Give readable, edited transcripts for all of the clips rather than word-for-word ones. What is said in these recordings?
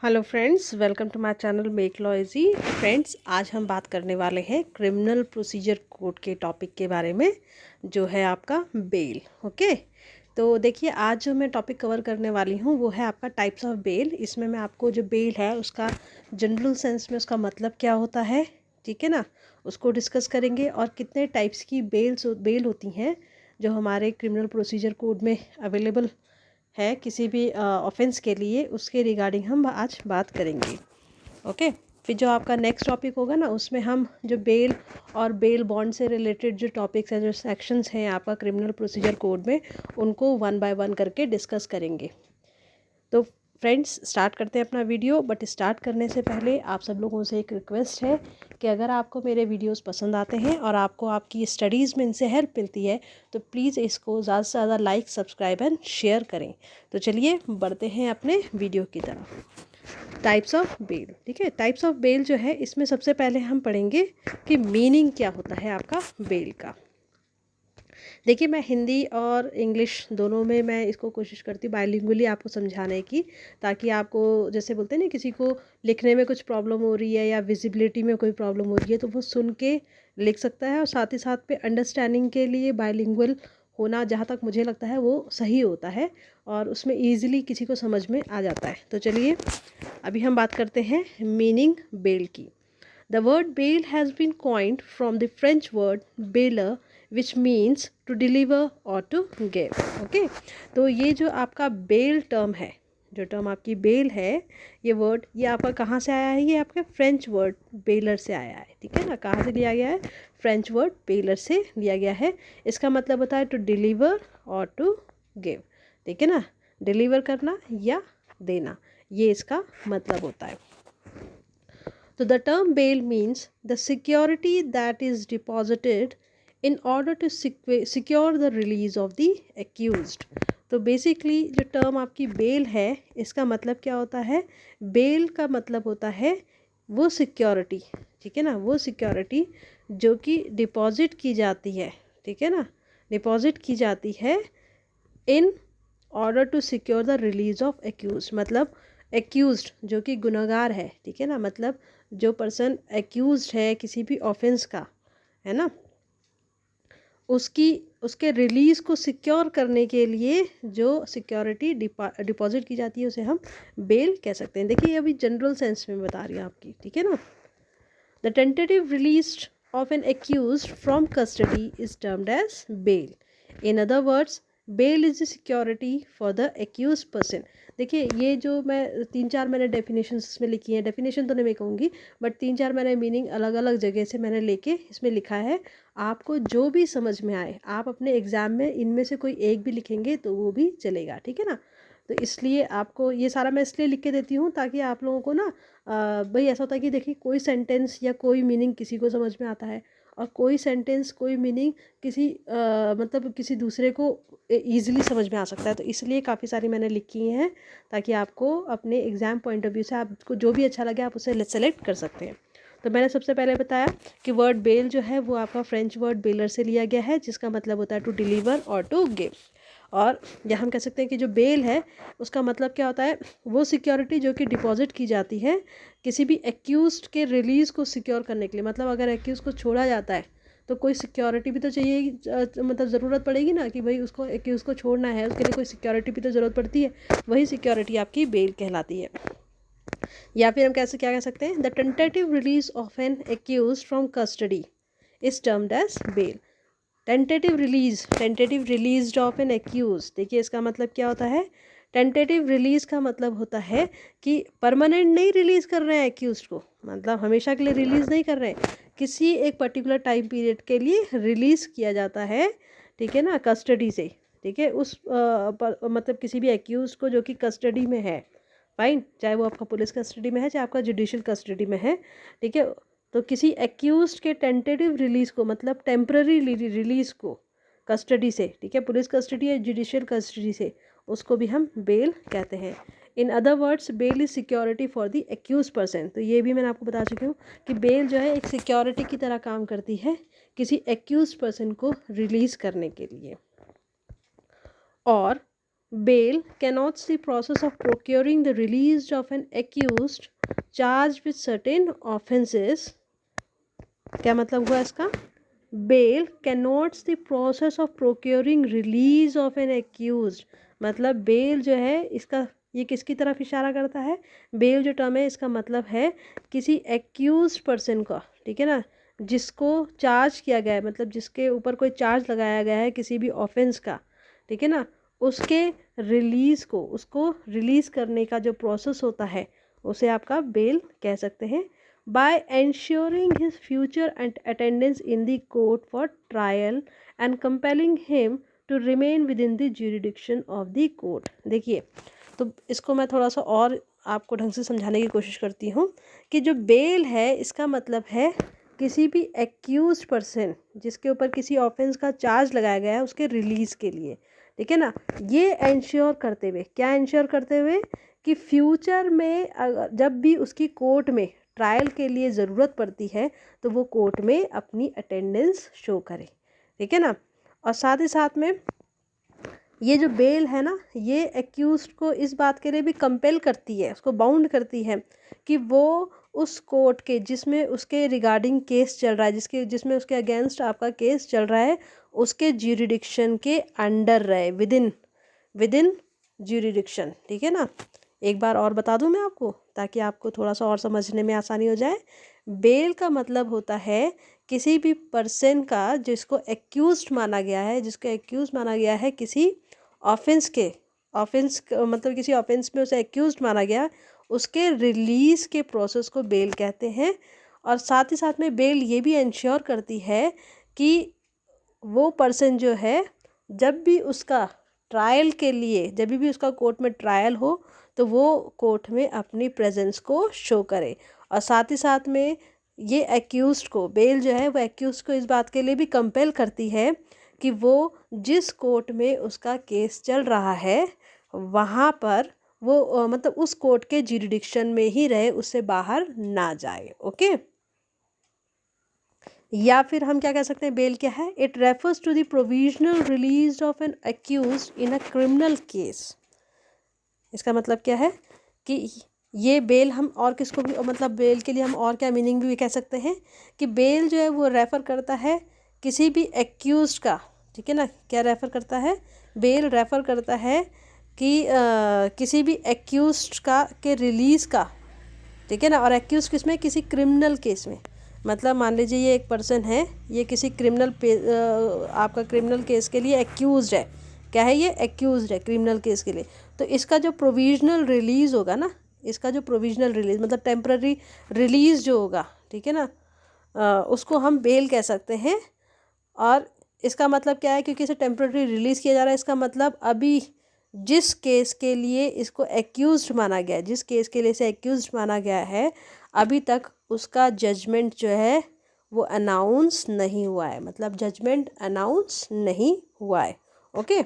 Hello friends, welcome to my channel make law easy. Friends, आज हम बात करने वाले हैं क्रिमिनल प्रोसीजर कोड के टॉपिक के बारे में, जो है आपका बेल। ओके, तो देखिए आज जो मैं टॉपिक कवर करने वाली हूँ वो है आपका टाइप्स ऑफ बेल। इसमें मैं आपको जो बेल है उसका जनरल सेंस में उसका मतलब क्या होता है, ठीक है ना, उसको डिस्कस करेंगे। और कितने टाइप्स की बेल होती हैं जो हमारे क्रिमिनल प्रोसीजर कोड में अवेलेबल है किसी भी ऑफेंस के लिए, उसके रिगार्डिंग हम आज बात करेंगे। ओके, फिर जो आपका नेक्स्ट टॉपिक होगा ना, उसमें हम जो बेल और बेल बॉन्ड से रिलेटेड जो टॉपिक्स हैं, जो सेक्शंस हैं आपका क्रिमिनल प्रोसीजर कोड में, उनको वन बाय वन करके डिस्कस करेंगे। तो फ्रेंड्स, स्टार्ट करते हैं अपना वीडियो। बट स्टार्ट करने से पहले आप सब लोगों से एक रिक्वेस्ट है कि अगर आपको मेरे वीडियोस पसंद आते हैं और आपको आपकी स्टडीज़ में इनसे हेल्प मिलती है तो प्लीज़ इसको ज़्यादा से ज़्यादा लाइक, सब्सक्राइब एंड शेयर करें। तो चलिए बढ़ते हैं अपने वीडियो की तरफ। टाइप्स ऑफ बेल, ठीक है। टाइप्स ऑफ बेल जो है, इसमें सबसे पहले हम पढ़ेंगे कि मीनिंग क्या होता है आपका बेल का। देखिए, मैं हिंदी और इंग्लिश दोनों में मैं इसको कोशिश करती हूँ बाइलिंगुअली आपको समझाने की, ताकि आपको, जैसे बोलते हैं ना, किसी को लिखने में कुछ प्रॉब्लम हो रही है या विजिबिलिटी में कोई प्रॉब्लम हो रही है तो वो सुन के लिख सकता है, और साथ ही साथ पे अंडरस्टैंडिंग के लिए बाइलिंगुअल होना, जहाँ तक मुझे लगता है, वो सही होता है और उसमें ईजिली किसी को समझ में आ जाता है। तो चलिए अभी हम बात करते हैं मीनिंग बेल की। The word bail has been coined from the French word bailer, which means to deliver or to give. Okay, तो ये जो आपका बेल टर्म है, जो टर्म आपकी बेल है, ये वर्ड ये आपका कहाँ से आया है? ये आपके फ्रेंच वर्ड बेलर से आया है, ठीक है ना। कहाँ से लिया गया है? फ्रेंच वर्ड बेलर से लिया गया है। इसका मतलब होता है टू डिलीवर और टू गिव, ठीक है ना। डिलीवर करना या देना, ये इसका मतलब होता है। So the term bail means the security that is deposited in order to secure the release of the accused. तो बेसिकली जो टर्म आपकी बेल है, इसका मतलब क्या होता है? बेल का मतलब होता है वो सिक्योरिटी, ठीक है ना, वो सिक्योरिटी जो कि डिपॉजिट की जाती है, ठीक है ना, डिपॉजिट की जाती है in order to secure the release of accuse. मतलब एक्यूज्ड जो कि गुनहगार है, ठीक है ना, मतलब जो पर्सन एक्यूज्ड है किसी भी ऑफेंस का, है ना, उसकी उसके रिलीज़ को सिक्योर करने के लिए जो सिक्योरिटी डिपॉजिट की जाती है उसे हम बेल कह सकते हैं। देखिए, अभी जनरल सेंस में बता रही हूँ आपकी, ठीक है ना। The tentative release of an accused from custody is termed as bail. In other words, bail is the security for the accuse person. देखिए, ये जो मैं तीन चार मैंने डेफिनेशन इसमें लिखी हैं, डेफिनेशन तो नहीं मैं कहूँगी, बट तीन चार मैंने मीनिंग अलग अलग जगह से मैंने लेके इसमें लिखा है। आपको जो भी समझ में आए, आप अपने एग्ज़ाम में इनमें से कोई एक भी लिखेंगे तो वो भी चलेगा, ठीक है ना। तो इसलिए आपको ये सारा मैं इसलिए लिख के देती हूँ ताकि आप लोगों को ना, भाई ऐसा होता है कि देखिए, कोई सेंटेंस या कोई मीनिंग किसी को समझ में आता है और कोई सेंटेंस कोई मीनिंग किसी मतलब किसी दूसरे को ईजिली समझ में आ सकता है। तो इसलिए काफ़ी सारी मैंने लिखी हैं ताकि आपको अपने एग्ज़ाम पॉइंट ऑफ व्यू से आपको जो भी अच्छा लगे आप उसे सेलेक्ट कर सकते हैं। तो मैंने सबसे पहले बताया कि वर्ड बेल जो है वो आपका फ्रेंच वर्ड बेलर से लिया गया है, जिसका मतलब होता है टू डिलीवर और टू गिव। और यहाँ हम कह सकते हैं कि जो बेल है उसका मतलब क्या होता है? वो सिक्योरिटी जो कि डिपॉजिट की जाती है किसी भी एक्यूज्ड के रिलीज़ को सिक्योर करने के लिए। मतलब अगर एक्यूज़ को छोड़ा जाता है तो कोई सिक्योरिटी भी तो चाहिए, मतलब ज़रूरत पड़ेगी ना, कि भाई उसको एक्यूज़ को छोड़ना है, उसके लिए कोई सिक्योरिटी भी तो ज़रूरत पड़ती है। वही सिक्योरिटी आपकी बेल कहलाती है। या फिर हम कैसे क्या कह सकते हैं? The tentative release of an accuse from custody is termed as bail. Tentative release of an accuse, देखिए इसका मतलब क्या होता है? टेंटेटिव रिलीज का मतलब होता है कि परमानेंट नहीं रिलीज कर रहे हैं एक्यूज को, मतलब हमेशा के लिए रिलीज नहीं कर रहे हैं, किसी एक पर्टिकुलर टाइम पीरियड के लिए रिलीज किया जाता है, ठीक है ना, कस्टडी से, ठीक है, उस मतलब किसी भी एक्यूज को जो कि कस्टडी में है, फाइन, चाहे वो आपका पुलिस कस्टडी में है चाहे आपका जुडिशियल कस्टडी में है, ठीक है। तो किसी एक्यूज्ड के टेंटेटिव रिलीज को, मतलब टेम्पररी रिलीज को कस्टडी से, ठीक है, पुलिस कस्टडी या जुडिशियल कस्टडी से, उसको भी हम बेल कहते हैं। In other words, bail is security for the accuse person. तो ये भी मैंने आपको बता चुकी हूँ कि बेल जो है एक सिक्योरिटी की तरह काम करती है किसी एक्यूज पर्सन को रिलीज करने के लिए। और bail connotes the process of procuring the release of an accused charged with certain offenses. क्या मतलब हुआ इसका? Bail connotes the process of procuring release of an accused, मतलब बेल जो है इसका ये किसकी तरफ इशारा करता है? बेल जो टर्म है इसका मतलब है किसी एक्यूज पर्सन का, ठीक है ना, जिसको चार्ज किया गया है, मतलब जिसके ऊपर कोई चार्ज लगाया गया है किसी भी ऑफेंस का, ठीक है ना, उसके रिलीज़ को, उसको रिलीज़ करने का जो प्रोसेस होता है उसे आपका बेल कह सकते हैं। by ensuring his future and attendance in the court for trial and compelling him to remain within the jurisdiction of the court। देखिए, तो इसको मैं थोड़ा सा और आपको ढंग से समझाने की कोशिश करती हूँ कि जो बेल है इसका मतलब है किसी भी एक्यूज पर्सन जिसके ऊपर किसी ऑफेंस का चार्ज लगाया गया है उसके रिलीज़ के लिए, ठीक है ना। ये इंश्योर करते हुए, क्या इंश्योर करते हुए कि फ्यूचर में जब भी उसकी कोर्ट में ट्रायल के लिए ज़रूरत पड़ती है तो वो कोर्ट में अपनी अटेंडेंस शो करे, ठीक है ना। और साथ ही साथ में ये जो बेल है ना, ये एक्यूज्ड को इस बात के लिए भी कंपेल करती है, उसको बाउंड करती है कि वो उस कोर्ट के जिसमें उसके रिगार्डिंग केस चल रहा है, जिसमें उसके अगेंस्ट आपका केस चल रहा है, उसके ज्यूरिडिक्शन के अंडर रहे, विदिन ज्यूरिडिक्शन, ठीक है ना। एक बार और बता दूं मैं आपको ताकि आपको थोड़ा सा और समझने में आसानी हो जाए। बेल का मतलब होता है किसी भी पर्सन का जिसको एक्यूज्ड माना गया है, जिसको एक्यूज माना गया है किसी ऑफेंस मतलब किसी ऑफेंस में उसे एक्यूज्ड माना गया, उसके रिलीज़ के प्रोसेस को बेल कहते हैं। और साथ ही साथ में बेल ये भी इंश्योर करती है कि वो पर्सन जो है जब भी उसका ट्रायल के लिए, जब भी उसका कोर्ट में ट्रायल हो तो वो कोर्ट में अपनी प्रेजेंस को शो करे। और साथ ही साथ में ये एक्यूज्ड को, बेल जो है वो एक्यूज्ड को इस बात के लिए भी कंपेल करती है कि वो जिस कोर्ट में उसका केस चल रहा है वहाँ पर वो मतलब उस कोर्ट के ज्यूरिडिक्शन में ही रहे, उससे बाहर ना जाए। ओके, या फिर हम क्या कह सकते हैं, बेल क्या है? It refers to the provisional release of an accused in a criminal case. इसका मतलब क्या है कि ये बेल हम और किसको भी, मतलब बेल के लिए हम और क्या मीनिंग भी कह सकते हैं कि बेल जो है वो रेफ़र करता है किसी भी एक्यूज्ड का, ठीक है ना। क्या रेफ़र करता है? बेल रेफ़र करता है कि किसी भी एक्यूज्ड का के रिलीज़ का, ठीक है ना। और एक्यूज किस में? किसी क्रिमिनल केस में। मतलब मान लीजिए ये एक पर्सन है, ये किसी आपका क्रिमिनल केस के लिए एक्यूज्ड है। क्या है ये? एक्यूज्ड है क्रिमिनल केस के लिए। तो इसका जो प्रोविजनल रिलीज़ होगा ना, इसका जो प्रोविजनल रिलीज़ मतलब टेम्पररी रिलीज़ जो होगा, ठीक है ना, उसको हम बेल कह सकते हैं। और इसका मतलब क्या है? क्योंकि इसे टेम्पररी रिलीज़ किया जा रहा है, इसका मतलब अभी जिस केस के लिए इसको एक्यूज्ड माना गया है, जिस केस के लिए इसे एक्यूज्ड माना गया है, अभी तक उसका जजमेंट जो है वो अनाउंस नहीं हुआ है, मतलब जजमेंट अनाउंस नहीं हुआ है। ओके,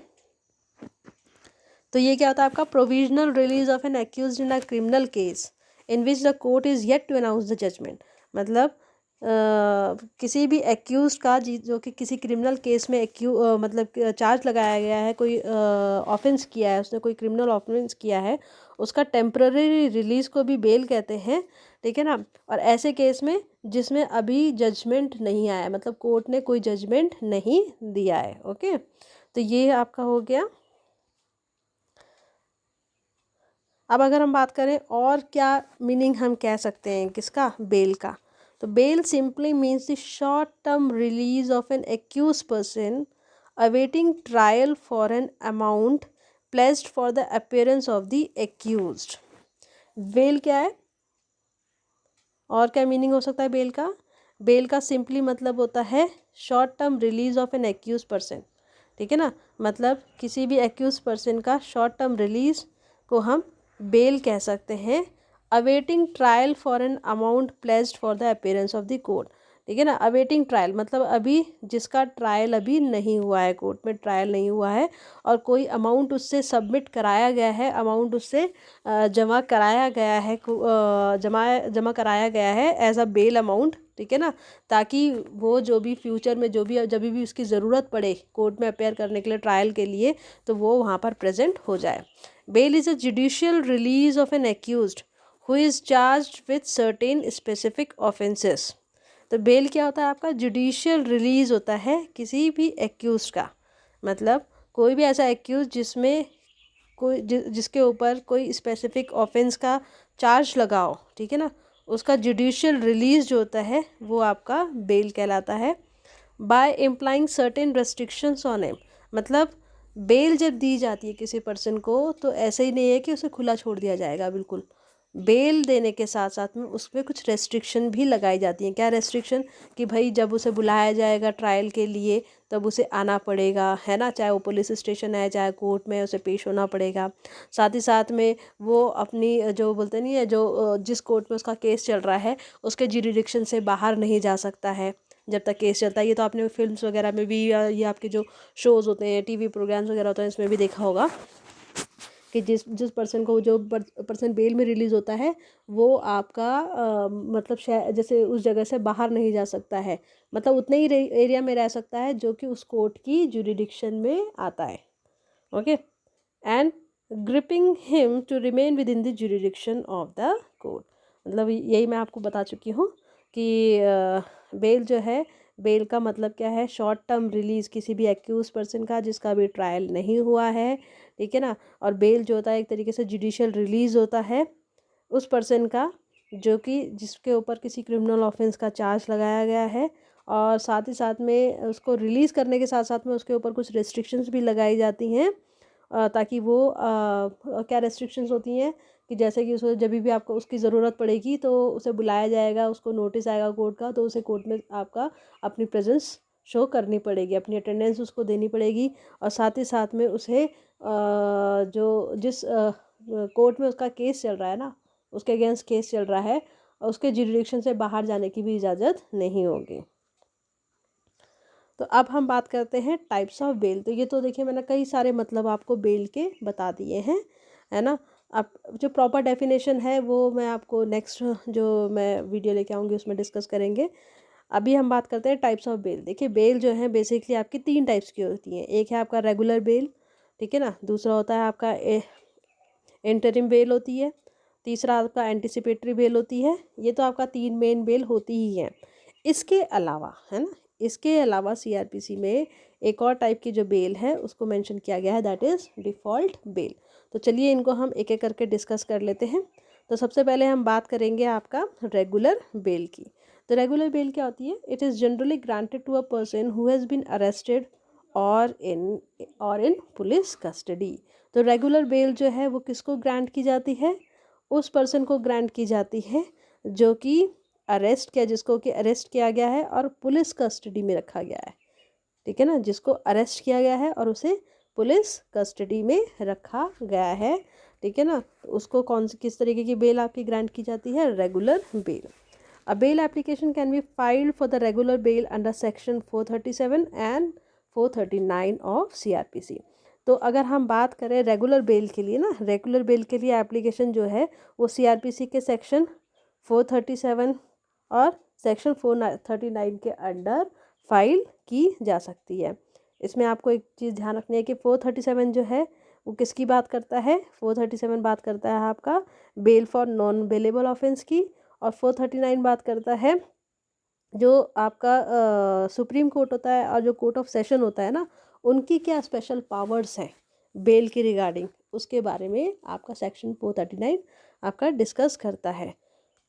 तो ये क्या होता है आपका? Provisional release of an accused in a criminal case in which the court is yet to announce the judgement. मतलब किसी भी एक्यूज्ड का जो कि किसी क्रिमिनल केस में मतलब चार्ज लगाया गया है, कोई ऑफेंस किया है, उसने कोई क्रिमिनल ऑफेंस किया है, उसका टेम्पररी रिलीज़ को भी बेल कहते हैं, ठीक है ना। और ऐसे केस में जिसमें अभी जजमेंट नहीं आया है, मतलब कोर्ट ने कोई जजमेंट नहीं दिया है। ओके, तो ये आपका हो गया। अब अगर हम बात करें और क्या मीनिंग हम कह सकते हैं किसका? बेल का। तो bail simply means the short term release of an accuse person awaiting trial for an amount placed for the appearance of the accused. Bail क्या है और क्या मीनिंग हो सकता है बेल का? बेल का सिंपली मतलब होता है short term release of an accuse person, ठीक है ना। मतलब किसी भी एक्यूज पर्सन का शॉर्ट टर्म रिलीज को हम बेल कह सकते हैं। Awaiting trial for an amount placed for the appearance of the court, ठीक है ना। अवेटिंग ट्रायल मतलब अभी जिसका ट्रायल अभी नहीं हुआ है, कोर्ट में ट्रायल नहीं हुआ है और कोई अमाउंट उससे सबमिट कराया गया है, अमाउंट उससे जमा कराया गया है, जमा कराया गया है एज अ बेल अमाउंट ठीक है ना, ताकि वो जो भी फ्यूचर में जो भी जब भी उसकी ज़रूरत पड़े कोर्ट में अपेयर करने के लिए, ट्रायल के लिए, तो वो वहाँ पर प्रेजेंट हो जाए। Bail is a judicial release of an accused who is charged with certain specific offences. तो बेल क्या होता है आपका? जुडिशियल रिलीज होता है किसी भी एक्यूज का, मतलब कोई भी ऐसा एक्यूज जिसमें कोई जिसके ऊपर कोई स्पेसिफिक ऑफेंस का चार्ज लगा हो, ठीक है ना, उसका जुडिशियल रिलीज जो होता है वो आपका बेल कहलाता है। By implying certain restrictions on him, मतलब बेल जब दी जाती है किसी पर्सन को तो ऐसे ही नहीं है कि उसे खुला छोड़ दिया जाएगा बिल्कुल। बेल देने के साथ साथ में उसमें कुछ रेस्ट्रिक्शन भी लगाई जाती हैं। क्या रेस्ट्रिक्शन? कि भाई जब उसे बुलाया जाएगा ट्रायल के लिए तब उसे आना पड़ेगा, है ना, चाहे वो पुलिस स्टेशन है चाहे कोर्ट में, उसे पेश होना पड़ेगा। साथ ही साथ में वो अपनी जो बोलते नहीं है, जो जिस कोर्ट में उसका केस चल रहा है उसके जुरिडिक्शन से बाहर नहीं जा सकता है जब तक केस चलता है। ये तो आपने फिल्म्स वगैरह में भी, या ये आपके जो शोज़ होते हैं, टीवी प्रोग्राम्स वगैरह होते हैं, इसमें भी देखा होगा कि जिस जिस पर्सन को, जो पर्सन बेल में रिलीज़ होता है वो आपका मतलब जैसे उस जगह से बाहर नहीं जा सकता है, मतलब उतने ही एरिया में रह सकता है जो कि उस कोर्ट की जुरिडिक्शन में आता है। Okay, and gripping him to remain within the jurisdiction of the court, मतलब यही मैं आपको बता चुकी हूँ कि बेल जो है, बेल का मतलब क्या है? शॉर्ट टर्म रिलीज़ किसी भी एक्यूज पर्सन का जिसका भी ट्रायल नहीं हुआ है, ठीक है ना। और बेल जो होता है एक तरीके से जुडिशियल रिलीज़ होता है उस पर्सन का जो कि जिसके ऊपर किसी क्रिमिनल ऑफेंस का चार्ज लगाया गया है, और साथ ही साथ में उसको रिलीज़ करने के साथ साथ में उसके ऊपर कुछ रेस्ट्रिक्शंस भी लगाई जाती हैं, ताकि वो क्या रेस्ट्रिक्शंस होती हैं कि जैसे कि उसको जब भी आपको उसकी ज़रूरत पड़ेगी तो उसे बुलाया जाएगा, उसको नोटिस आएगा कोर्ट का, तो उसे कोर्ट में आपका अपनी प्रेजेंस शो करनी पड़ेगी, अपनी अटेंडेंस उसको देनी पड़ेगी। और साथ ही साथ में उसे जो जिस कोर्ट में उसका केस चल रहा है ना, उसके अगेंस्ट केस चल रहा है, और उसके जुरिडिक्शन से बाहर जाने की भी इजाज़त नहीं होगी। तो अब हम बात करते हैं टाइप्स ऑफ बेल। तो ये तो देखिए मैंने कई सारे मतलब आपको बेल के बता दिए हैं, है ना। अब जो प्रॉपर डेफिनेशन है वो मैं आपको नेक्स्ट जो मैं वीडियो लेके आऊँगी उसमें डिस्कस करेंगे। अभी हम बात करते हैं टाइप्स ऑफ बेल। देखिए बेल जो है बेसिकली आपकी 3 टाइप्स की होती हैं। एक है आपका रेगुलर बेल, ठीक है ना, दूसरा होता है आपका इंटरिम बेल होती है, तीसरा आपका एंटिसिपेटरी बेल होती है। ये तो आपका 3 मेन बेल होती ही हैं। इसके अलावा, है ना, इसके अलावा सीआरपीसी में एक और टाइप की जो बेल है उसको मेंशन किया गया है, दैट इज़ डिफ़ॉल्ट बेल। तो चलिए इनको हम एक एक करके डिस्कस कर लेते हैं। तो सबसे पहले हम बात करेंगे आपका रेगुलर बेल की। तो रेगुलर बेल क्या होती है? It is generally granted to a person who has been arrested और इन पुलिस कस्टडी। तो रेगुलर बेल जो है वो किसको ग्रांट की जाती है? उस पर्सन को ग्रांट की जाती है जो कि अरेस्ट किया, जिसको कि अरेस्ट किया गया है और पुलिस कस्टडी में रखा गया है, ठीक है ना, जिसको अरेस्ट किया गया है और उसे पुलिस कस्टडी में रखा गया है, ठीक है ना। तो उसको कौन सी किस तरीके की बेल आपकी ग्रांट की जाती है? Regular bell. A bail application can be filed for the regular bail under section 437 and 439 of CRPC। तो अगर हम बात करें रेगुलर बेल के लिए ना, रेगुलर बेल के लिए एप्लीकेशन जो है वो CRPC के सेक्शन 437 और सेक्शन 439 के अंडर फाइल की जा सकती है। इसमें आपको एक चीज़ ध्यान रखनी है कि 437 जो है वो किसकी बात करता है? 437 बात करता है आपका bail for non bailable offence की, और 439 बात करता है जो आपका सुप्रीम कोर्ट होता है और जो कोर्ट ऑफ सेशन होता है ना, उनकी क्या स्पेशल पावर्स हैं बेल के रिगार्डिंग, उसके बारे में आपका सेक्शन 439 आपका डिस्कस करता है।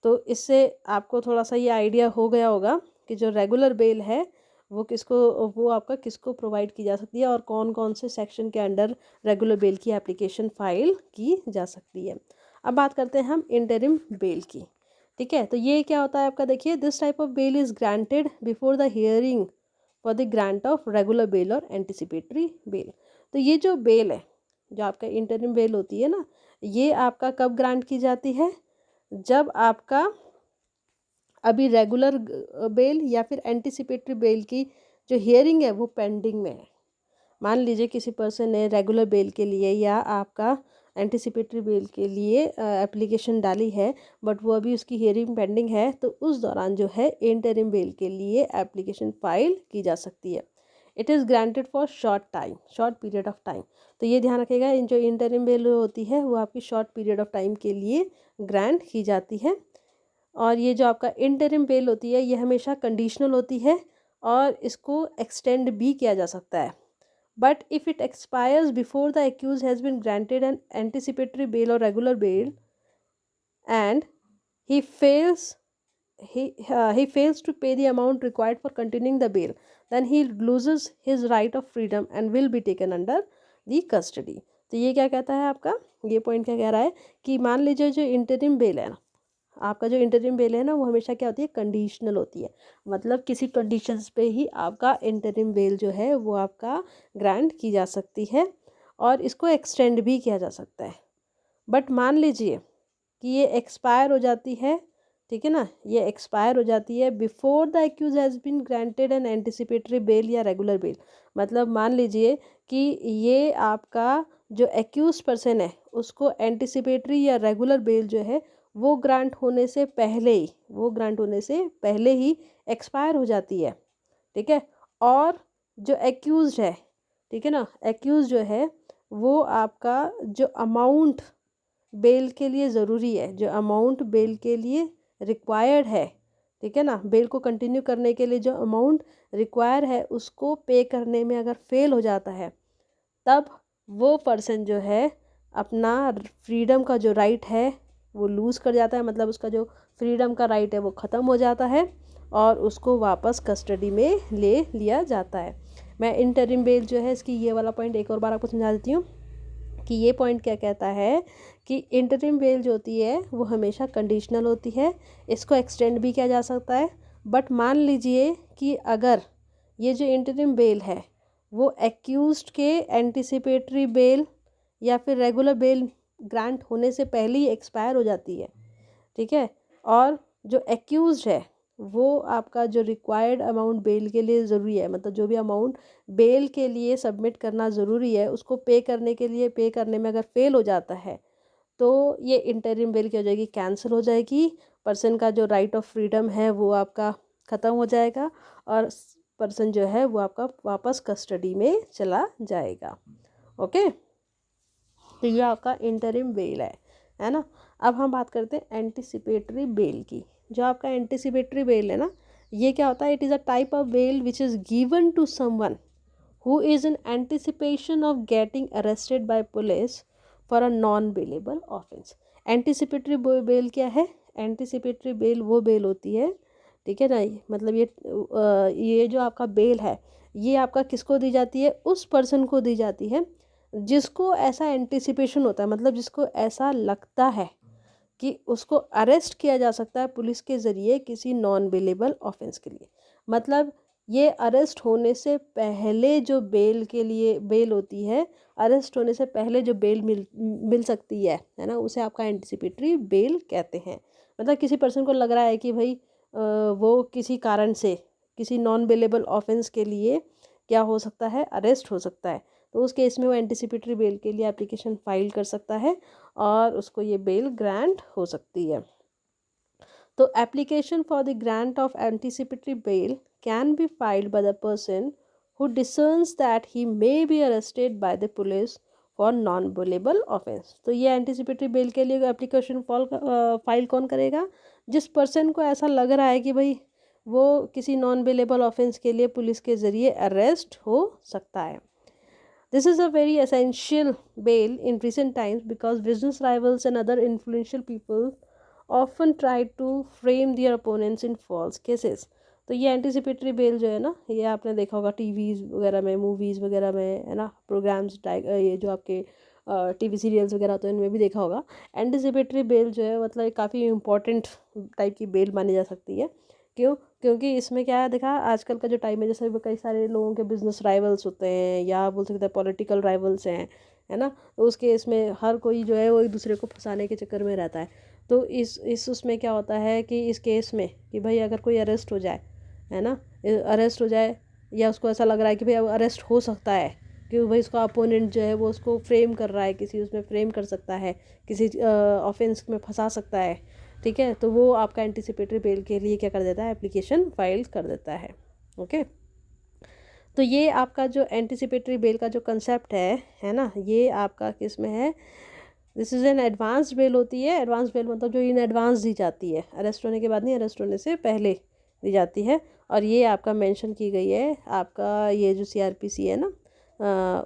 तो इससे आपको थोड़ा सा ये आइडिया हो गया होगा कि जो रेगुलर बेल है वो आपका किसको प्रोवाइड की जा सकती है और कौन कौन से सेक्शन के अंडर रेगुलर बेल की एप्लीकेशन फाइल की जा सकती है। अब बात करते हैं हम इंटरिम बेल की, ठीक है। तो ये क्या होता है आपका? देखिए, this type of bail is granted before the hearing for the grant of regular bail और एंटिसिपेटरी बेल। तो ये जो बेल है, जो आपका इंटरिम बेल होती है ना, ये आपका कब ग्रांट की जाती है? जब आपका अभी रेगुलर बेल या फिर एंटिसिपेटरी बेल की जो हियरिंग है वो पेंडिंग में है। मान लीजिए किसी पर्सन ने रेगुलर बेल के लिए या आपका एंटिसिपेटरी बेल के लिए एप्लीकेशन डाली है, बट वो अभी उसकी हियरिंग पेंडिंग है, तो उस दौरान जो है इंटरिम बेल के लिए एप्लीकेशन फाइल की जा सकती है। It is granted for short period of time. तो ये ध्यान रखिएगा, इन जो इंटरिम बेल होती है वो आपकी शॉर्ट पीरियड ऑफ टाइम के लिए ग्रांट की जाती है। और ये जो आपका इंटरिम बेल होती है ये हमेशा कंडीशनल होती है और इसको एक्सटेंड भी किया जा सकता है। But if it expires before the accused has been granted an anticipatory bail or regular bail and he fails he fails to pay the amount required for continuing the bail, then he loses his right of freedom and will be taken under the custody। तो ये क्या कहता है आपका, ये point क्या कह रहा है कि मान लीजिए जो इंटरिम बेल है ना, आपका जो इंटरिम बेल है ना वो हमेशा क्या होती है, कंडीशनल होती है। मतलब किसी कंडीशंस पे ही आपका इंटरिम बेल जो है वो आपका ग्रांट की जा सकती है और इसको एक्सटेंड भी किया जा सकता है। बट मान लीजिए कि ये एक्सपायर हो जाती है, ठीक है ना, ये एक्सपायर हो जाती है before the accused has been granted an anticipatory bail या रेगुलर बेल। मतलब मान लीजिए कि ये आपका जो एक्यूज पर्सन है उसको एंटिसिपेटरी या रेगुलर बेल जो है वो ग्रांट होने से पहले ही एक्सपायर हो जाती है, ठीक है। और जो एक्यूज है, ठीक है ना, एक्यूज जो है वो आपका जो अमाउंट बेल के लिए ज़रूरी है, जो अमाउंट बेल के लिए रिक्वायर्ड है, ठीक है ना, बेल को कंटिन्यू करने के लिए जो अमाउंट रिक्वायर है उसको पे करने में अगर फेल हो जाता है, तब वो पर्सन जो है अपना फ्रीडम का जो राइट है वो लूज़ कर जाता है। मतलब उसका जो फ्रीडम का राइट है वो ख़त्म हो जाता है और उसको वापस कस्टडी में ले लिया जाता है। मैं इंटरिम बेल जो है इसकी ये वाला पॉइंट एक और बार आपको समझा देती हूँ कि ये पॉइंट क्या कहता है कि इंटरिम बेल जो होती है वो हमेशा कंडीशनल होती है, इसको एक्सटेंड भी किया जा सकता है। बट मान लीजिए कि अगर ये जो इंटरिम बेल है वो एक्यूज्ड के एंटिसिपेटरी बेल या फिर रेगुलर बेल ग्रांट होने से पहले ही एक्सपायर हो जाती है, ठीक है, और जो एक्यूज्ड है वो आपका जो रिक्वायर्ड अमाउंट बेल के लिए ज़रूरी है, मतलब जो भी अमाउंट बेल के लिए सबमिट करना ज़रूरी है उसको पे करने में अगर फेल हो जाता है तो ये इंटरिम बेल क्या हो जाएगी, कैंसिल हो जाएगी। पर्सन का जो राइट ऑफ फ्रीडम है वो आपका ख़त्म हो जाएगा और पर्सन जो है वो आपका वापस कस्टडी में चला जाएगा। ओके, तो ये आपका इंटरिम बेल है ना। अब हम बात करते हैं एंटिसिपेटरी बेल की। जो आपका एंटिसिपेटरी बेल है ना, ये क्या होता है, it is a type of bail which is given to someone who is in anticipation of getting arrested by police for a non bailable offense। Anticipatory bell क्या है, एंटिसिपेटरी बेल वो bell होती है, ठीक है ना, मतलब ये जो आपका बेल है ये आपका किसको दी जाती है, उस पर्सन को दी जाती है जिसको ऐसा एंटिसिपेशन होता है, मतलब जिसको ऐसा लगता है कि उसको अरेस्ट किया जा सकता है पुलिस के ज़रिए किसी नॉन बेलेबल ऑफेंस के लिए। मतलब ये अरेस्ट होने से पहले जो बेल के लिए बेल होती है, अरेस्ट होने से पहले जो बेल मिल सकती है ना, उसे आपका एंटिसिपेटरी बेल कहते हैं। मतलब किसी पर्सन को लग रहा है कि भाई वो किसी कारण से किसी नॉन बेलेबल ऑफेंस के लिए क्या हो सकता है, अरेस्ट हो सकता है, तो उस केस में वो एंटिसिपेटरी बेल के लिए एप्लीकेशन फाइल कर सकता है और उसको ये बेल ग्रांट हो सकती है। तो application for the grant of anticipatory bell can be filed by the person who discerns that he may be arrested by the police for non bailable offense। तो ये एंटिसिपेटरी बेल के लिए application file कौन करेगा, जिस person को ऐसा लग रहा है कि भाई वो किसी नॉन बेलेबल ऑफेंस के लिए पुलिस के ज़रिए अरेस्ट हो सकता है। This is a very essential bail in recent times because business rivals and other influential people often try to frame their opponents in false cases। तो ये एंटिसिपेटरी बेल जो है ना, ये आपने देखा होगा टीवीज़ वगैरह में, मूवीज़ वगैरह में, है ना, प्रोग्राम्स ये जो आपके टीवी सीरियल्स वगैरह होते हैं इनमें भी देखा होगा। एंटिसिपेटरी बेल जो है मतलब काफ़ी इंपॉर्टेंट टाइप की बेल मानी जा सकती है। क्यों, क्योंकि इसमें क्या है, देखा आजकल का जो टाइम है, जैसे कई सारे लोगों के बिजनेस राइवल्स होते हैं या बोल सकते हैं पॉलिटिकल राइवल्स हैं, है ना, तो उस केस में हर कोई जो है वो एक दूसरे को फंसाने के चक्कर में रहता है। तो इस उसमें क्या होता है कि इस केस में कि भाई अगर कोई अरेस्ट हो जाए, है ना, अरेस्ट हो जाए या उसको ऐसा लग रहा है कि भाई अब अरेस्ट हो सकता है कि भाई उसका अपोनेंट जो है वो उसको फ्रेम कर रहा है, किसी उसमें फ्रेम कर सकता है, किसी ऑफेंस में फंसा सकता है, ठीक है, तो वो आपका एंटिसिपेटरी बेल के लिए क्या कर देता है, एप्लीकेशन फाइल कर देता है। ओके, तो ये आपका जो एंटिसिपेटरी बेल का जो कंसेप्ट है ना, ये आपका किस में है, this is an advance bail होती है। एडवांस बेल मतलब जो इन एडवांस दी जाती है, अरेस्ट होने के बाद नहीं, अरेस्ट होने से पहले दी जाती है। और ये आपका मेंशन की गई है आपका ये जो CRPC है ना,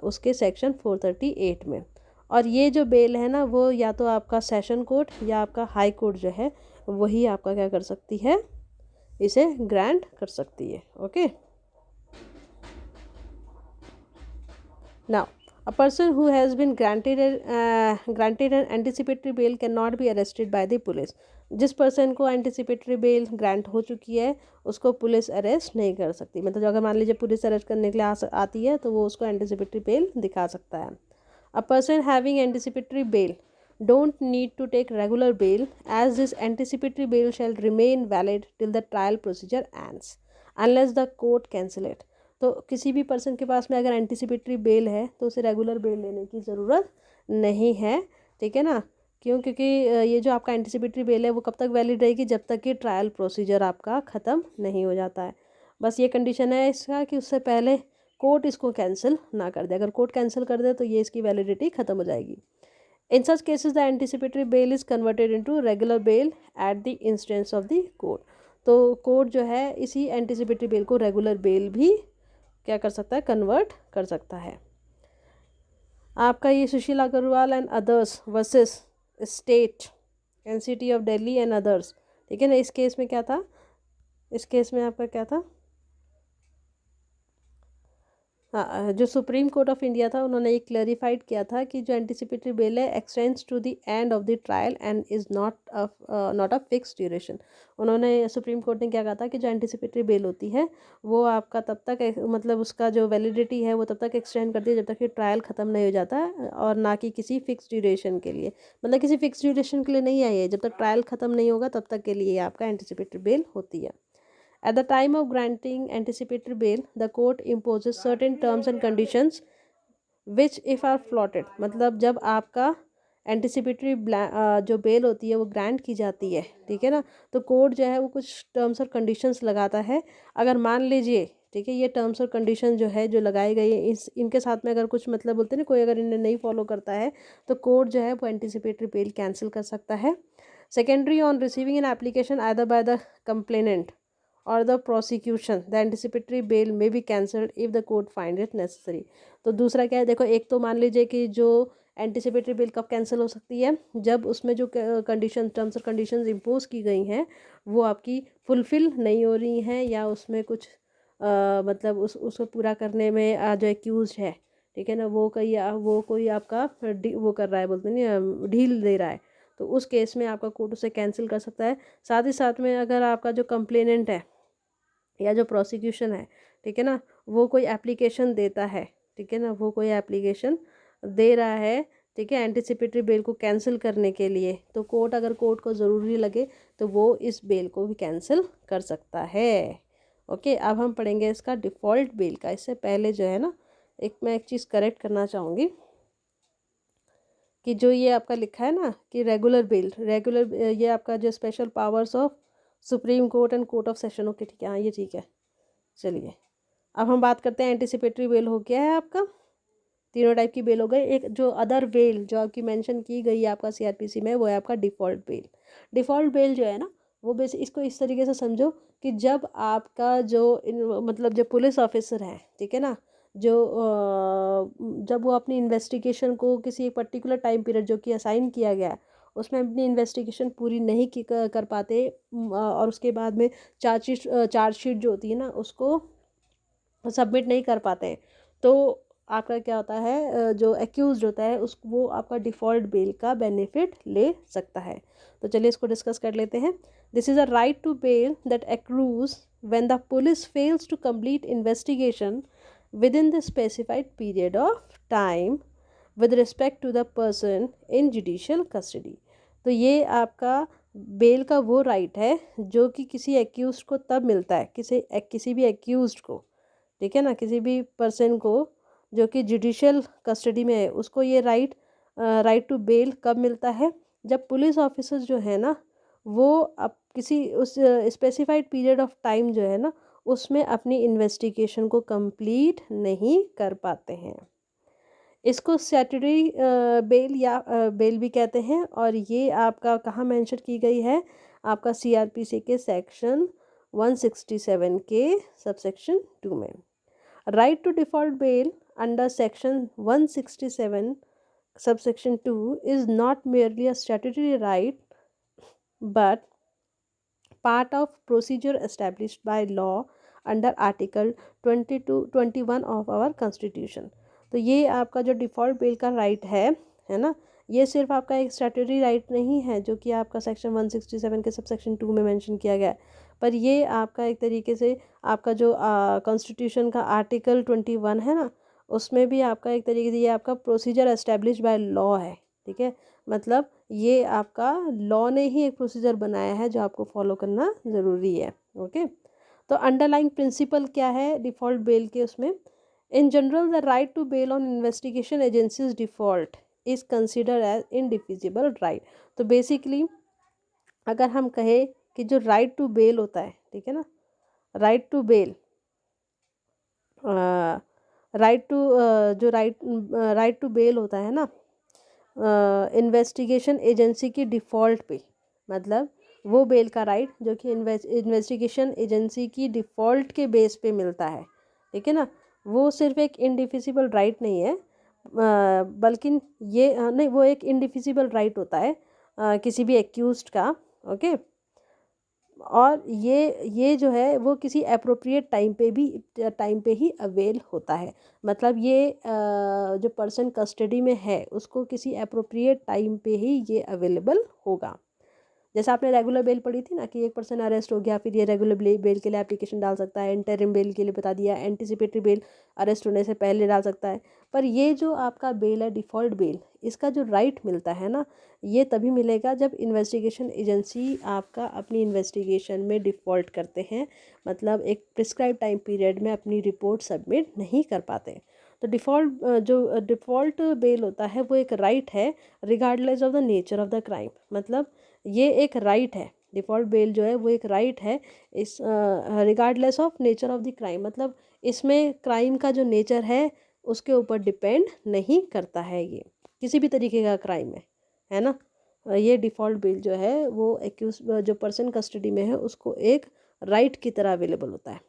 उसके सेक्शन 438 में। और ये जो बेल है ना, वो या तो आपका सेशन कोर्ट या आपका हाई कोर्ट जो है वही आपका क्या कर सकती है, इसे ग्रांट कर सकती है। Okay, now a person who has been granted an anticipatory bail cannot be arrested by the police। जिस पर्सन को एंटिसिपेटरी बेल ग्रांट हो चुकी है उसको पुलिस अरेस्ट नहीं कर सकती। मतलब अगर मान लीजिए पुलिस अरेस्ट करने के लिए आती है तो वो उसको एंटिसिपेटरी बेल दिखा सकता है। A person having anticipatory bell don't need to take regular bail as this anticipatory bail shall remain valid till the trial procedure ends unless the court cancel it। तो किसी भी पर्सन के पास में अगर anticipatory bail है तो उसे regular bell लेने की ज़रूरत नहीं है, ठीक है ना। क्यों? क्योंकि ये जो आपका एंटिसिपेटरी बेल है वो कब तक वैलिड रहेगी, जब तक कि ट्रायल प्रोसीजर आपका ख़त्म नहीं हो जाता है। बस ये कंडीशन है इसका कि उससे पहले कोर्ट इसको कैंसिल ना कर दे। अगर कोर्ट कैंसिल कर दे तो ये इसकी वैलिडिटी ख़त्म हो जाएगी। In such cases the anticipatory bail is converted into regular bail at the instance of the court. तो कोर्ट जो है इसी एंटिसिपेटरी बेल को रेगुलर बेल भी क्या कर सकता है, कन्वर्ट कर सकता है। आपका ये Sushil Agarwal and others versus state NCT of Delhi and others, ठीक है ना। इस केस में क्या था, इस केस में आपका क्या था, हाँ, जो सुप्रीम कोर्ट ऑफ इंडिया था उन्होंने ये क्लैरिफाइड किया था कि जो एंटिसिपेटरी बेल है extends to the end of the trial and is not a fix duration. उन्होंने सुप्रीम कोर्ट ने क्या कहा था कि जो एंटिसिपेटरी बेल होती है वो आपका तब तक मतलब उसका जो वैलिडिटी है वो तब तक एक्सटेंड करती है जब तक कि ट्रायल ख़त्म नहीं हो जाता, और ना कि किसी फिक्स ड्यूरेशन के लिए। मतलब किसी फिक्स ड्यूरेशन के लिए नहीं आई है, जब तक ट्रायल ख़त्म नहीं होगा तब तक के लिए आपका एंटिसिपेटरी बेल होती है। At the time of granting anticipatory bail, the court imposes certain terms and conditions which if are flouted। मतलब जब आपका एंटिसिपेटरी जो बेल होती है वो ग्रांट की जाती है, ठीक है ना, तो कोर्ट जो है वो कुछ टर्म्स और कंडीशंस लगाता है। अगर मान लीजिए, ठीक है, ये टर्म्स और कंडीशन जो है जो लगाई गई है इनके साथ में अगर कुछ मतलब बोलते हैं ना, कोई अगर इन्हें नहीं फॉलो करता है तो कोर्ट जो है वो एंटिसिपेटरी बेल कैंसिल कर सकता है। Secondary on receiving an application either by the complainant or the prosecution the anticipatory bail may be cancelled if the court find it necessary. तो दूसरा क्या है, देखो, एक तो मान लीजिए कि जो एंटिसिपेटरी बेल कब कैंसिल हो सकती है, जब उसमें जो कंडीशन टर्म्स और कंडीशंस इम्पोज की गई हैं वो आपकी फुलफिल नहीं हो रही हैं, या उसमें कुछ मतलब उसको पूरा करने में जो एक्यूज है, ठीक है ना, वो कोई आपका वो कर रहा है, बोलते नहीं, ढील दे रहा है, तो उस केस में आपका कोर्ट उसे कैंसिल कर सकता है। साथ ही साथ में अगर आपका जो कंप्लेनेंट है या जो प्रोसिक्यूशन है, ठीक है ना, वो कोई एप्लीकेशन देता है, ठीक है ना, वो कोई एप्लीकेशन दे रहा है, ठीक है, एंटिसिपेटरी बेल को कैंसिल करने के लिए, तो कोर्ट अगर कोर्ट को ज़रूरी लगे तो वो इस बेल को भी कैंसिल कर सकता है। ओके, अब हम पढ़ेंगे इसका डिफ़ॉल्ट बेल का। इससे पहले जो है ना, मैं एक चीज़ करेक्ट करना चाहूँगी कि जो ये आपका लिखा है ना कि रेगुलर ये आपका जो special powers of supreme court and court of session, okay ठीक है, हाँ ये ठीक है। चलिए अब हम बात करते हैं एंटिसिपेटरी बेल हो गया है आपका, तीनों टाइप की बेल हो गई। एक जो अदर बेल जो आपकी मेंशन की गई है आपका CRPC में, वो है आपका डिफ़ॉल्ट बेल। डिफ़ॉल्ट बेल जो है ना, वो इसको इस तरीके से समझो कि जब आपका जो मतलब जो पुलिस ऑफिसर है, ठीक है ना, जो जब वो अपनी इन्वेस्टिगेशन को किसी एक पर्टिकुलर टाइम पीरियड जो कि असाइन किया गया है उसमें अपनी इन्वेस्टिगेशन पूरी नहीं कर पाते, और उसके बाद में चार्जशीट जो होती है ना उसको सबमिट नहीं कर पाते हैं, तो आपका क्या होता है, जो एक्यूज्ड होता है वो आपका डिफ़ॉल्ट बेल का बेनिफिट ले सकता है। तो चलिए इसको डिस्कस कर लेते हैं। This is a right to bail that accrues when the police fails to complete investigation within the specified period of time with respect to the person in judicial custody. तो ये आपका bell का वो right है जो कि किसी accused को तब मिलता है, किसी भी एक्यूज्ड को, ठीक है ना, किसी भी पर्सन को जो कि जुडिशियल कस्टडी में है, उसको ये राइट टू बेल कब मिलता है? जब पुलिस ऑफिसर्स जो है ना वो अब किसी उस स्पेसिफाइड पीरियड ऑफ टाइम जो है ना उसमें अपनी इन्वेस्टिगेशन को कंप्लीट नहीं कर पाते हैं। इसको स्टैट्यूटरी बेल या बेल भी कहते हैं, और ये आपका कहाँ मेंशन की गई है? आपका सीआरपीसी के सेक्शन 167 के सबसेक्शन 2 में। Right to default bail under section 167 subsection 2 is not merely a statutory right but part of procedure established by law under article 21 of our constitution। तो ये आपका जो डिफ़ॉल्ट बेल का राइट है ना, ये सिर्फ आपका एक स्टैट्यूटरी राइट नहीं है जो कि आपका सेक्शन 167 के सबसेक्शन 2 में मेंशन किया गया है, पर ये आपका एक तरीके से आपका जो कॉन्स्टिट्यूशन का आर्टिकल 21 है ना, उसमें भी आपका एक तरीके से ये आपका प्रोसीजर एस्टेब्लिश बाय लॉ है। ठीक है, मतलब ये आपका लॉ ने ही एक प्रोसीजर बनाया है जो आपको फॉलो करना ज़रूरी है। ओके, तो अंडरलाइंग प्रिंसिपल क्या है डिफ़ॉल्ट बेल के? उसमें in general the right to bail on investigation agencies default is consider as indefeasible right. तो बेसिकली अगर हम कहें कि जो राइट टू बेल होता है, ठीक है ना, right to bail right to bail होता है ना इन्वेस्टिगेशन एजेंसी की डिफ़ॉल्ट पे, मतलब वो बेल का राइट जो कि इन्वेस्टिगेशन एजेंसी की डिफ़ॉल्ट के बेस पे मिलता है। ठीक है ना, वो सिर्फ एक इनडिफिजिबल राइट नहीं है, बल्कि ये नहीं, वो एक इनडिफिजिबल राइट होता है किसी भी एक्यूज्ड का। ओके, और ये जो है वो किसी अप्रोप्रिएट टाइम पे ही अवेल होता है। मतलब ये जो पर्सन कस्टडी में है उसको किसी अप्रोप्रिएट टाइम पे ही ये अवेलेबल होगा। जैसे आपने रेगुलर बेल पढ़ी थी ना कि एक पर्सन अरेस्ट हो गया, फिर ये रेगुलर बेल के लिए एप्लीकेशन डाल सकता है, इंटरिम बेल के लिए बता दिया, एंटिसिपेटरी बेल अरेस्ट होने से पहले डाल सकता है। पर ये जो आपका बेल है डिफ़ॉल्ट बेल, इसका जो राइट मिलता है ना, ये तभी मिलेगा जब इन्वेस्टिगेशन एजेंसी आपका अपनी इन्वेस्टिगेशन में डिफ़ॉल्ट करते हैं, मतलब एक प्रिस्क्राइब टाइम पीरियड में अपनी रिपोर्ट सबमिट नहीं कर पाते। तो डिफ़ॉल्ट बेल होता है वो एक राइट है regardless of the nature of the crime. मतलब ये एक राइट है, डिफ़ॉल्ट बेल जो है वो एक राइट है इस regardless of nature of the crime, मतलब इसमें क्राइम का जो नेचर है उसके ऊपर डिपेंड नहीं करता है, ये किसी भी तरीके का क्राइम है ना। ये डिफ़ॉल्ट बेल जो है वो एक्यूज जो पर्सन कस्टडी में है उसको एक राइट की तरह अवेलेबल होता है।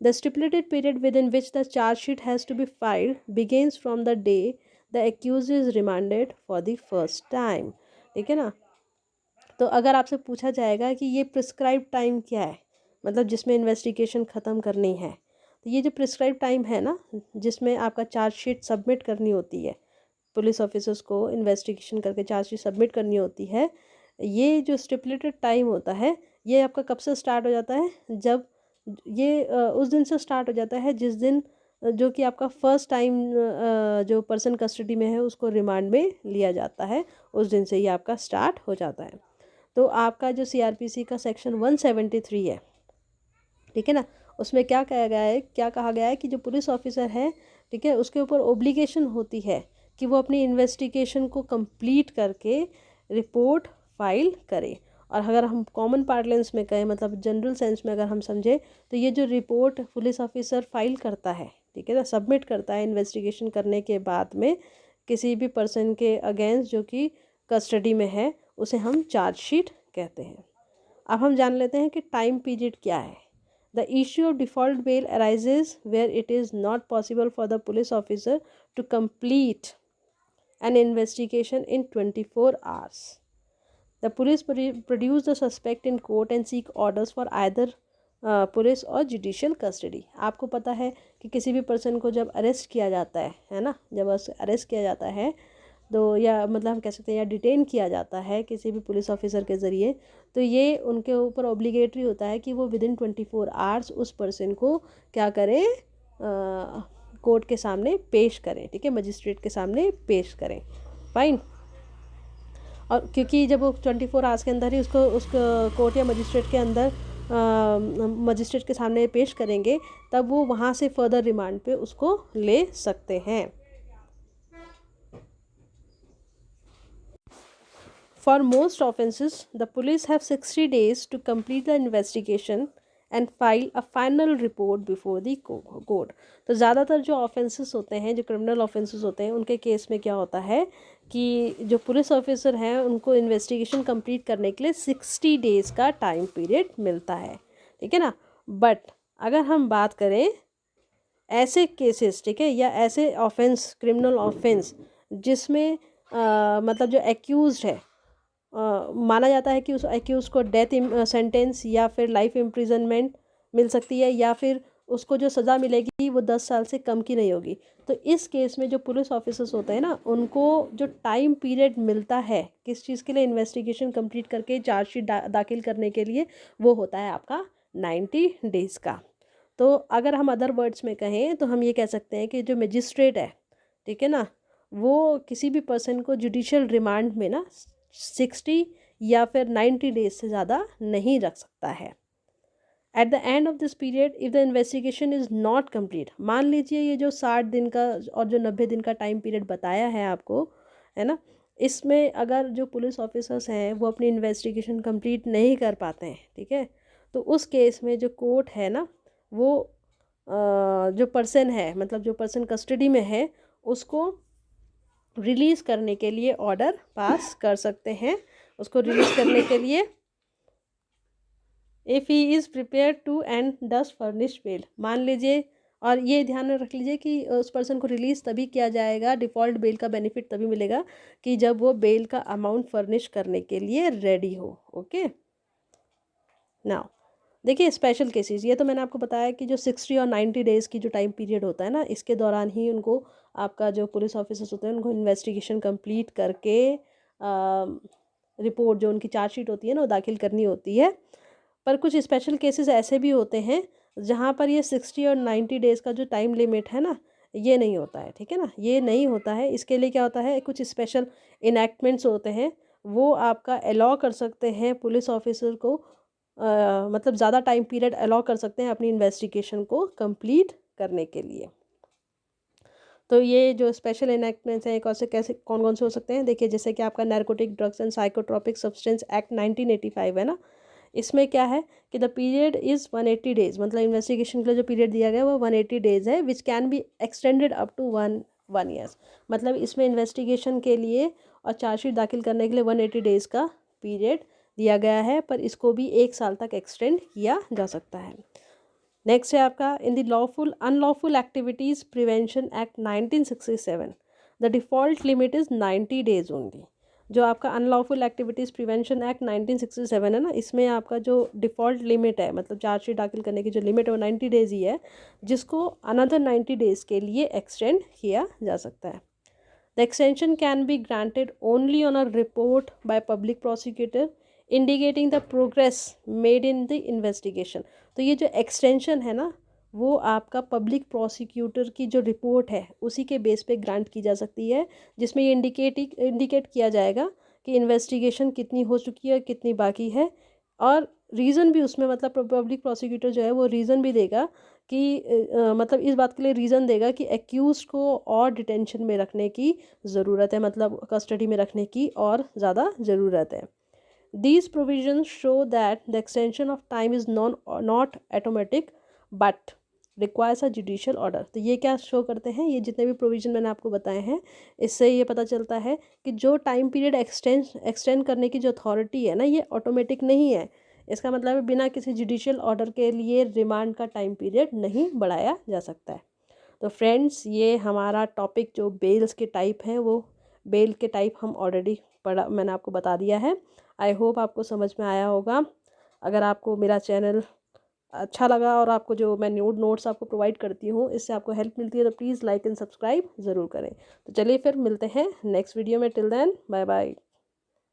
The stipulated period within which the chargesheet has to be filed begins from the day the accused is remanded for the first time. ठीक है ना, तो अगर आपसे पूछा जाएगा कि ये प्रिस्क्राइब टाइम क्या है, मतलब जिसमें इन्वेस्टिगेशन ख़त्म करनी है, तो ये जो प्रिस्क्राइब टाइम है ना जिसमें आपका चार्जशीट सबमिट करनी होती है, पुलिस ऑफिसर्स को इन्वेस्टिगेशन करके चार्जशीट सबमिट करनी होती है, ये जो स्टिपुलेटेड टाइम होता है ये आपका कब से स्टार्ट हो जाता है? जब ये उस दिन से स्टार्ट हो जाता है जिस दिन जो कि आपका फर्स्ट टाइम जो पर्सन कस्टडी में है उसको रिमांड में लिया जाता है, उस दिन से ही आपका स्टार्ट हो जाता है। तो आपका जो सीआरपीसी का सेक्शन 173 है, ठीक है ना, उसमें क्या कहा गया है कि जो पुलिस ऑफिसर है, ठीक है, उसके ऊपर ओब्लिगेशन होती है कि वो अपनी इन्वेस्टिगेशन को कंप्लीट करके रिपोर्ट फाइल करे। और अगर हम कॉमन पार्लेंस में कहें, मतलब जनरल सेंस में अगर हम समझें, तो ये जो रिपोर्ट पुलिस ऑफिसर फाइल करता है, ठीक है ना, सबमिट करता है इन्वेस्टिगेशन करने के बाद में किसी भी पर्सन के अगेंस्ट जो कि कस्टडी में है, उसे हम चार्जशीट कहते हैं। अब हम जान लेते हैं कि टाइम पीरियड क्या है। The issue of default bail arises where it is not possible for the police officer to complete an investigation in 24 hours. The police produce the suspect in court and seek orders for either police और judicial custody. आपको पता है कि किसी भी person को जब arrest किया जाता है ना, जब अरेस्ट किया जाता है तो, या मतलब हम कह सकते हैं या डिटेन किया जाता है किसी भी पुलिस ऑफिसर के ज़रिए, तो ये उनके ऊपर ऑब्लिगेटरी होता है कि वो विद इन 24 hours उस पर्सन को क्या करें, कोर्ट के सामने पेश करें। ठीक है, मजिस्ट्रेट के सामने पेश करें। फाइन। और क्योंकि जब वो 24 hours के अंदर ही उसको कोर्ट या मजिस्ट्रेट के अंदर मजिस्ट्रेट के सामने पेश करेंगे, तब वो वहाँ से फर्दर रिमांड पे उसको ले सकते हैं। For most offences, the police have 60 days to complete the investigation and file a final report before the court. तो ज़्यादातर जो ऑफेंसेस होते हैं, जो क्रिमिनल ऑफेंसेस होते हैं, उनके केस में क्या होता है कि जो पुलिस ऑफिसर हैं उनको इन्वेस्टिगेशन कंप्लीट करने के लिए 60 डेज़ का टाइम पीरियड मिलता है, ठीक है ना। बट अगर हम बात करें ऐसे केसेस, ठीक है, या ऐसे ऑफेंस, क्रिमिनल ऑफेंस जिसमें मतलब जो एक्यूज्ड है, माना जाता है कि उस एक्यूज को डेथ सेंटेंस या फिर लाइफ इम्प्रिजनमेंट मिल सकती है, या फिर उसको जो सज़ा मिलेगी वो 10 साल से कम की नहीं होगी। तो इस केस में जो पुलिस ऑफिसर्स होते हैं ना, उनको जो टाइम पीरियड मिलता है किस चीज़ के लिए, इन्वेस्टिगेशन कंप्लीट करके चार्जशीट दाखिल करने के लिए, वो होता है आपका 90 डेज़ का। तो अगर हम अदर वर्ड्स में कहें तो हम ये कह सकते हैं कि जो मजिस्ट्रेट है, ठीक है ना, वो किसी भी पर्सन को जुडिशियल रिमांड में ना 60 या फिर 90 डेज से ज़्यादा नहीं रख सकता है। At the end of this period if the investigation is not complete, मान लीजिए ये जो 60 दिन का और जो 90 दिन का टाइम पीरियड बताया है आपको, है ना, इसमें अगर जो पुलिस ऑफिसर्स हैं वो अपनी इन्वेस्टिगेशन कंप्लीट नहीं कर पाते हैं, ठीक है, तो उस केस में जो कोर्ट है ना, वो जो पर्सन है, मतलब जो पर्सन कस्टडी में है, उसको रिलीज़ करने के लिए ऑर्डर पास कर सकते हैं। उसको रिलीज़ करने के लिए if he is prepare to and does furnish bail, मान लीजिए, और ये ध्यान में रख लीजिए कि उस पर्सन को रिलीज़ तभी किया जाएगा, डिफ़ॉल्ट बेल का बेनिफिट तभी मिलेगा कि जब वो बेल का अमाउंट फर्निश करने के लिए रेडी हो। ओके, नाउ देखिए स्पेशल केसेस, ये तो मैंने आपको बताया कि जो 60 और 90 डेज़ की जो टाइम पीरियड होता है ना, इसके दौरान ही उनको, आपका जो पुलिस ऑफिसर्स होते हैं, उनको इन्वेस्टिगेशन कंप्लीट करके रिपोर्ट जो उनकी चार्जशीट होती है ना, वो दाखिल करनी होती है। पर कुछ स्पेशल केसेस ऐसे भी होते हैं जहाँ पर ये 60 और 90 डेज़ का जो टाइम लिमिट है ना, ये नहीं होता है, ठीक है ना, ये नहीं होता है। इसके लिए क्या होता है, कुछ स्पेशल इनैक्टमेंट्स होते हैं, वो आपका अलाउ कर सकते हैं पुलिस ऑफिसर को, मतलब ज़्यादा टाइम पीरियड अलाउ कर सकते हैं अपनी इन्वेस्टिगेशन को कंप्लीट करने के लिए। तो ये जो स्पेशल इनैक्टमेंट्स हैं कौन से, कैसे, कौन कौन से हो सकते हैं, देखिए जैसे कि आपका narcotic drugs and psychotropic substance act 1985 है ना, इसमें क्या है कि द पीरियड इज़ 180 डेज़, मतलब इन्वेस्टिगेशन के लिए जो पीरियड दिया गया है वो 180 डेज़ है, which can be extended up to one years. मतलब इसमें इन्वेस्टिगेशन के लिए और चार्जशीट दाखिल करने के लिए 180 डेज़ का पीरियड दिया गया है, पर इसको भी 1 साल तक एक्सटेंड किया जा सकता है। नेक्स्ट है आपका in the lawful unlawful activities prevention act 1967, the default limit is 90 days only. जो आपका अनलॉफुल एक्टिविटीज़ प्रिवेंशन एक्ट 1967 है ना, इसमें आपका जो डिफ़ॉल्ट लिमिट है, मतलब चार्जशीट दाखिल करने की जो लिमिट है वो 90 डेज़ ही है, जिसको अनदर 90 डेज़ के लिए एक्सटेंड किया जा सकता है। The extension can be granted only on a report by public prosecutor indicating the progress made in the investigation. तो ये जो एक्सटेंशन है ना, वो आपका पब्लिक प्रोसिक्यूटर की जो रिपोर्ट है उसी के बेस पे ग्रांट की जा सकती है, जिसमें ये इंडिकेट किया जाएगा कि इन्वेस्टिगेशन कितनी हो चुकी है, कितनी बाकी है, और रीज़न भी उसमें, मतलब पब्लिक प्रोसिक्यूटर जो है वो रीज़न भी देगा कि मतलब इस बात के लिए रीज़न देगा कि एक्यूज़ को और डिटेंशन में रखने की ज़रूरत है, मतलब कस्टडी में रखने की और ज़्यादा ज़रूरत है। These provisions show that the extension of time is not automatic but requires a judicial order। तो ये क्या शो करते हैं, ये जितने भी प्रोविज़न मैंने आपको बताए हैं, इससे ये पता चलता है कि जो टाइम पीरियड एक्सटेंड करने की जो अथॉरिटी है ना, ये ऑटोमेटिक नहीं है। इसका मतलब है बिना किसी जुडिशियल ऑर्डर के लिए रिमांड का टाइम पीरियड नहीं बढ़ाया जा सकता है। तो फ्रेंड्स, ये हमारा टॉपिक जो बेल्स के टाइप हैं, वो बेल के टाइप हम ऑलरेडी पढ़ा, मैंने आपको बता दिया है। आई होप आपको समझ में आया होगा। अगर आपको मेरा चैनल अच्छा लगा और आपको जो मैं नोट्स आपको प्रोवाइड करती हूँ इससे आपको हेल्प मिलती है, तो प्लीज़ लाइक एंड सब्सक्राइब ज़रूर करें। तो चलिए फिर मिलते हैं नेक्स्ट वीडियो में। Till then bye bye.